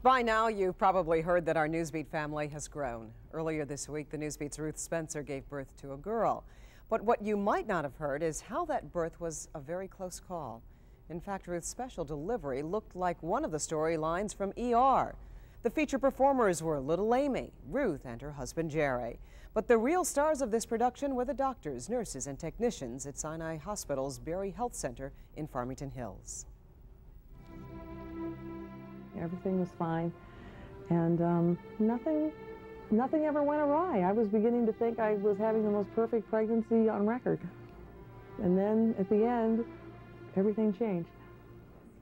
By now, you've probably heard that our Newsbeat family has grown. Earlier this week, the Newsbeat's Ruth Spencer gave birth to a girl. But what you might not have heard is how that birth was a very close call. In fact, Ruth's special delivery looked like one of the storylines from ER. The feature performers were little Amy, Ruth, and her husband Jerry. But the real stars of this production were the doctors, nurses, and technicians at Sinai Hospital's Berry Health Center in Farmington Hills. Everything was fine, and nothing ever went awry. I was beginning to think I was having the most perfect pregnancy on record. And then at the end, everything changed.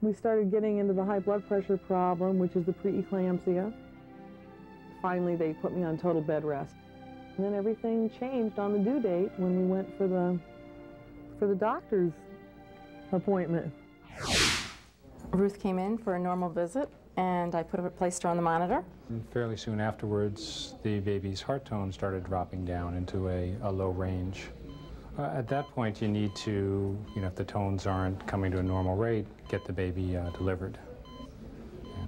We started getting into the high blood pressure problem, which is the preeclampsia. Finally, they put me on total bed rest. And then everything changed on the due date when we went for the doctor's appointment. Ruth came in for a normal visit, and I placed her on the monitor. And fairly soon afterwards, the baby's heart tone started dropping down into a low range. At that point, you need to, if the tones aren't coming to a normal rate, get the baby delivered.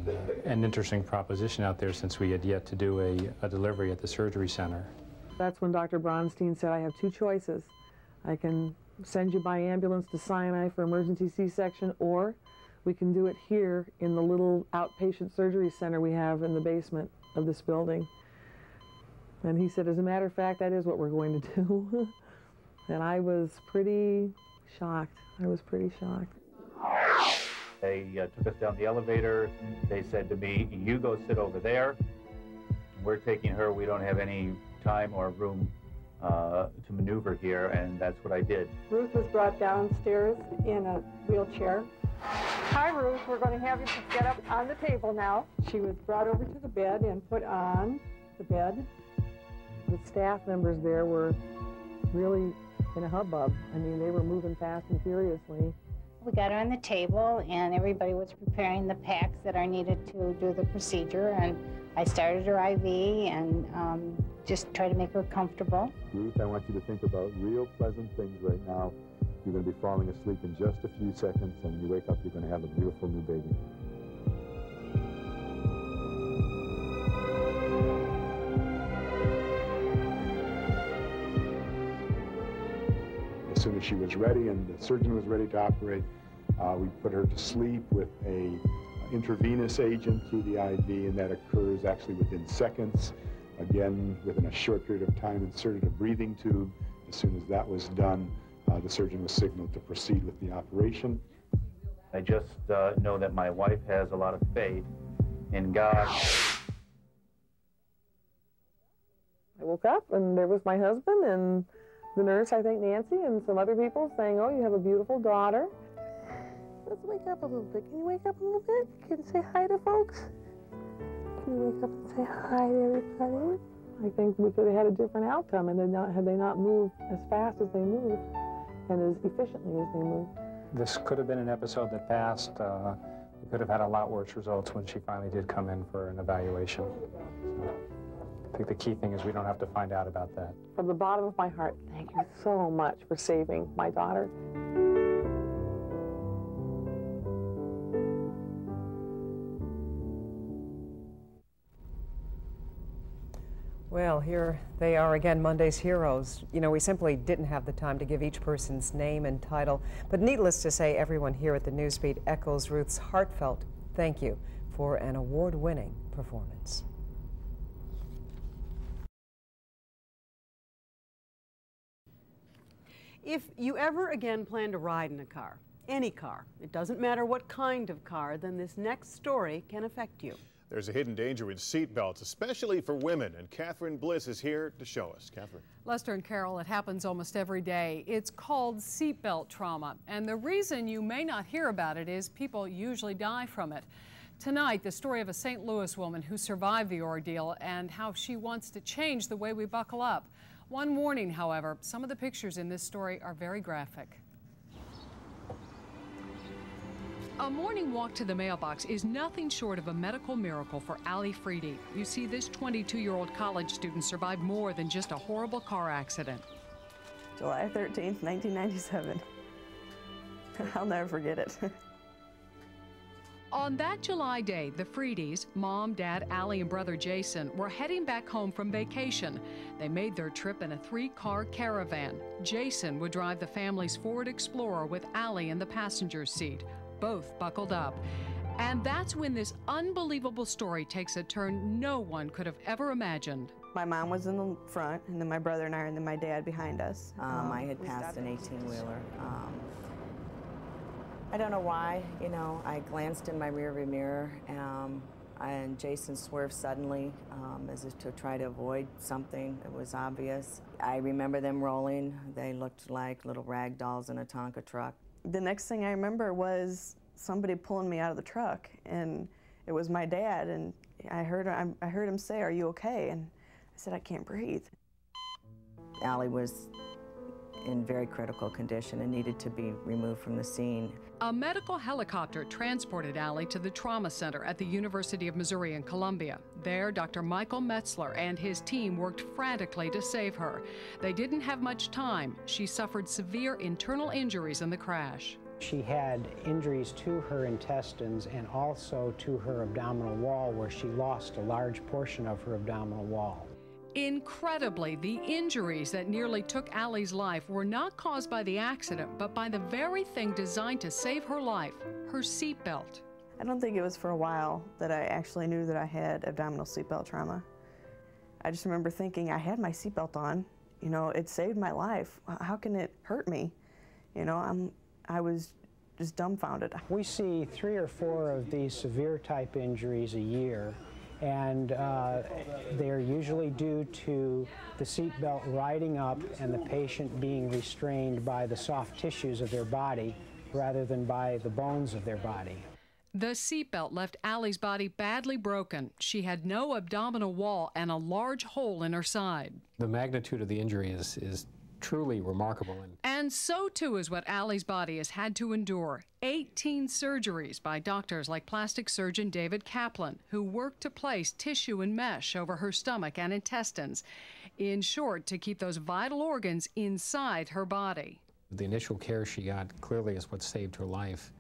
And, an interesting proposition out there, since we had yet to do a delivery at the surgery center. That's when Dr. Bronstein said, I have two choices. I can send you by ambulance to Sinai for emergency C-section, or we can do it here in the little outpatient surgery center we have in the basement of this building. And he said, as a matter of fact, that is what we're going to do. And I was pretty shocked. I was pretty shocked. They took us down the elevator. They said to me, you go sit over there. We're taking her. We don't have any time or room to maneuver here, and that's what I did. Ruth was brought downstairs in a wheelchair. Hi, Ruth. We're going to have you get up on the table now. She was brought over to the bed and put on the bed. The staff members there were really in a hubbub. I mean, they were moving fast and furiously. We got her on the table, and everybody was preparing the packs that are needed to do the procedure, and I started her IV and just try to make her comfortable. Ruth, I want you to think about real pleasant things right now. You're going to be falling asleep in just a few seconds, and when you wake up, you're going to have a beautiful new baby. As soon as she was ready and the surgeon was ready to operate, we put her to sleep with a intravenous agent through the IV, and that occurs actually within seconds. Again, within a short period of time, inserted a breathing tube. As soon as that was done, the surgeon was signaled to proceed with the operation. I just know that my wife has a lot of faith in God. I woke up, and there was my husband and the nurse, I think Nancy, and some other people saying, oh, you have a beautiful daughter. Let's wake up a little bit. Can you wake up a little bit? Can you say hi to folks? Can you wake up and say hi to everybody? I think we could have had a different outcome, and had they not moved as fast as they moved and as efficiently as they moved. This could have been an episode that passed. We could have had a lot worse results when she finally did come in for an evaluation. So I think the key thing is we don't have to find out about that. From the bottom of my heart, thank you so much for saving my daughter. Well, here they are again, Monday's heroes. We simply didn't have the time to give each person's name and title, but needless to say, everyone here at the Newsbeat echoes Ruth's heartfelt thank you for an award-winning performance. If you ever again plan to ride in a car, any car, it doesn't matter what kind of car, then this next story can affect you. There's a hidden danger with seat belts, especially for women, and Catherine Bliss is here to show us. Catherine. Lester and Carol, it happens almost every day. It's called seatbelt trauma, and the reason you may not hear about it is people usually die from it. Tonight, the story of a St. Louis woman who survived the ordeal and how she wants to change the way we buckle up. One warning, however, some of the pictures in this story are very graphic. A morning walk to the mailbox is nothing short of a medical miracle for Ali Freedy. You see, this 22-year-old college student survived more than just a horrible car accident. July 13th, 1997. I'll never forget it. On that July day, the Freedies, Mom, Dad, Allie, and brother Jason, were heading back home from vacation. They made their trip in a 3-car caravan. Jason would drive the family's Ford Explorer with Allie in the passenger seat, both buckled up. And that's when this unbelievable story takes a turn no one could have ever imagined. My mom was in the front, and then my brother and I, and then my dad behind us. I had passed an 18-wheeler. I don't know why, you know, I glanced in my rearview mirror, and Jason swerved suddenly as if to try to avoid something that was obvious. I remember them rolling. They looked like little rag dolls in a Tonka truck. The next thing I remember was somebody pulling me out of the truck, and it was my dad, and I heard him say, "Are you okay?" And I said, "I can't breathe." Allie was in very critical condition and needed to be removed from the scene. A medical helicopter transported Allie to the trauma center at the University of Missouri in Columbia. There, Dr. Michael Metzler and his team worked frantically to save her. They didn't have much time. She suffered severe internal injuries in the crash. She had injuries to her intestines and also to her abdominal wall, where she lost a large portion of her abdominal wall. Incredibly, the injuries that nearly took Allie's life were not caused by the accident, but by the very thing designed to save her life, her seatbelt. I don't think it was for a while that I actually knew that I had abdominal seatbelt trauma. I just remember thinking, I had my seatbelt on. You know, it saved my life. How can it hurt me? You know, I was just dumbfounded. We see 3 or 4 of these severe type injuries a year, and they're usually due to the seatbelt riding up and the patient being restrained by the soft tissues of their body rather than by the bones of their body. The seatbelt left Allie's body badly broken. She had no abdominal wall and a large hole in her side. The magnitude of the injury is truly remarkable. And so too is what Allie's body has had to endure. 18 surgeries by doctors like plastic surgeon David Kaplan, who worked to place tissue and mesh over her stomach and intestines. In short, to keep those vital organs inside her body. The initial care she got clearly is what saved her life.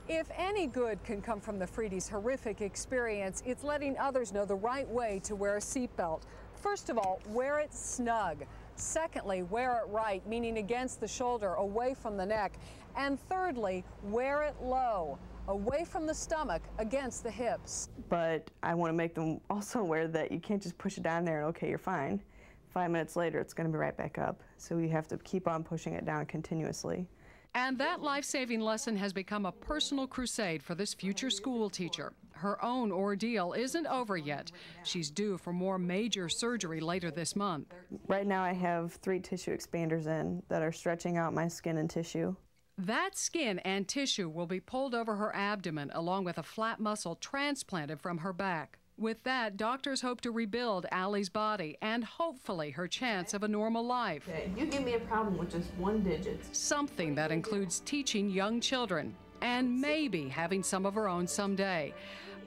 If any good can come from the Freedies' horrific experience, it's letting others know the right way to wear a seatbelt. First of all, wear it snug. Secondly, wear it right, meaning against the shoulder, away from the neck. And thirdly, wear it low, away from the stomach, against the hips. But I want to make them also aware that you can't just push it down there and okay, you're fine. 5 minutes later, it's going to be right back up. So you have to keep on pushing it down continuously. And that life-saving lesson has become a personal crusade for this future school teacher. Her own ordeal isn't over yet. She's due for more major surgery later this month. Right now I have 3 tissue expanders in that are stretching out my skin and tissue. That skin and tissue will be pulled over her abdomen along with a flat muscle transplanted from her back. With that, doctors hope to rebuild Allie's body and hopefully her chance of a normal life. Okay, you give me a problem with just 1 digit. Something that includes teaching young children and maybe having some of her own someday.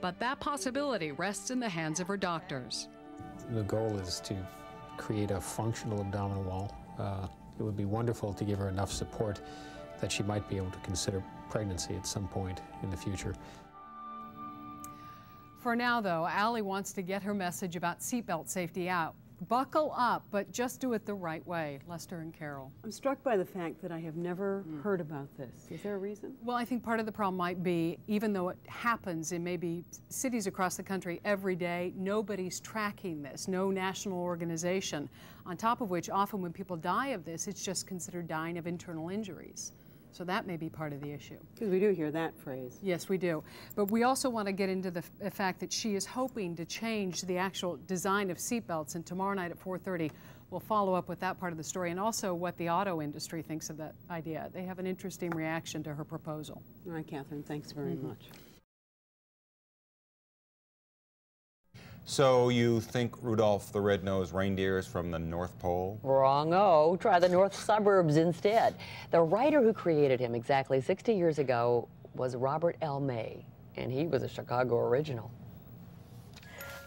But that possibility rests in the hands of her doctors. The goal is to create a functional abdominal wall. It would be wonderful to give her enough support that she might be able to consider pregnancy at some point in the future. For now, though, Allie wants to get her message about seatbelt safety out. Buckle up, but just do it the right way. Lester and Carol. I'm struck by the fact that I have never heard about this. Is there a reason? Well, I think part of the problem might be, even though it happens in maybe cities across the country every day, nobody's tracking this, no national organization. On top of which, often when people die of this, it's just considered dying of internal injuries. So that may be part of the issue. Because we do hear that phrase. Yes, we do. But we also want to get into the fact that she is hoping to change the actual design of seatbelts, and tomorrow night at 4:30 we'll follow up with that part of the story and also what the auto industry thinks of that idea. They have an interesting reaction to her proposal. All right, Catherine, thanks very much. So you think Rudolph the Red-Nosed Reindeer is from the North Pole? Wrong-o. Try the North Suburbs instead. The writer who created him exactly 60 years ago was Robert L. May, and he was a Chicago original.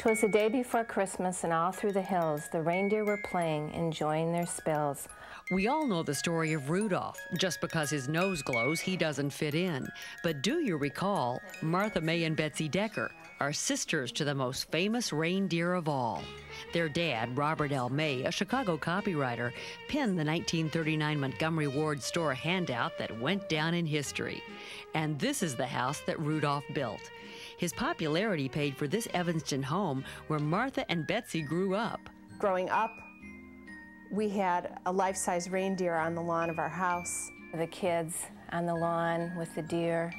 'Twas the day before Christmas, and all through the hills the reindeer were playing, enjoying their spills. We all know the story of Rudolph. Just because his nose glows, he doesn't fit in. But do you recall Martha May and Betsy Decker are sisters to the most famous reindeer of all? Their dad, Robert L. May, a Chicago copywriter, penned the 1939 Montgomery Ward store handout that went down in history. And this is the house that Rudolph built. His popularity paid for this Evanston home where Martha and Betsy grew up. Growing up, we had a life-size reindeer on the lawn of our house. The kids on the lawn with the deer,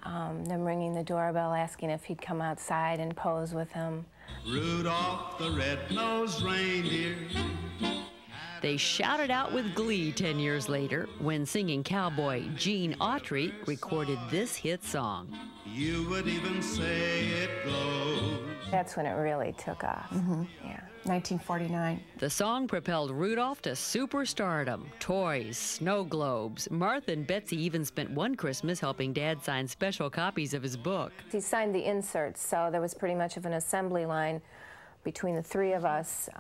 them ringing the doorbell asking if he'd come outside and pose with him. Rudolph the red-nosed reindeer. They shouted out with glee 10 years later when singing cowboy Gene Autry recorded this hit song. You would even say it glows. That's when it really took off. Yeah. 1949. The song propelled Rudolph to superstardom. Toys, snow globes. Martha and Betsy even spent one Christmas helping Dad sign special copies of his book. He signed the inserts, so there was pretty much of an assembly line between the three of us.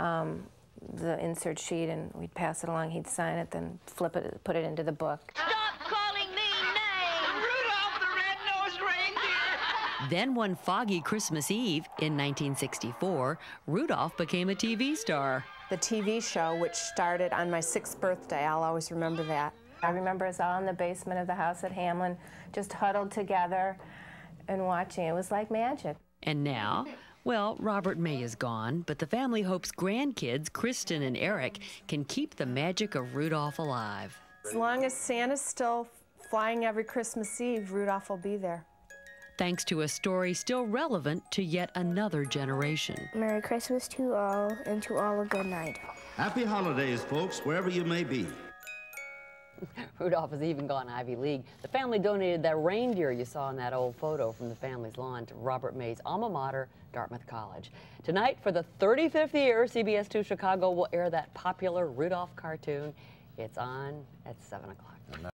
The insert sheet, and we'd pass it along. He'd sign it, then flip it, put it into the book. Stop calling me names! Rudolph the red-nosed reindeer! Then one foggy Christmas Eve in 1964, Rudolph became a TV star. The TV show, which started on my 6th birthday, I'll always remember that. I remember us all in the basement of the house at Hamlin, just huddled together and watching. It was like magic. And now, well, Robert May is gone, but the family hopes grandkids, Kristen and Eric, can keep the magic of Rudolph alive. As long as Santa's still flying every Christmas Eve, Rudolph will be there. Thanks to a story still relevant to yet another generation. Merry Christmas to all, and to all a good night. Happy holidays, folks, wherever you may be. Rudolph has even gone Ivy League. The family donated that reindeer you saw in that old photo from the family's lawn to Robert May's alma mater, Dartmouth College. Tonight, for the 35th year, CBS 2 Chicago will air that popular Rudolph cartoon. It's on at 7 o'clock.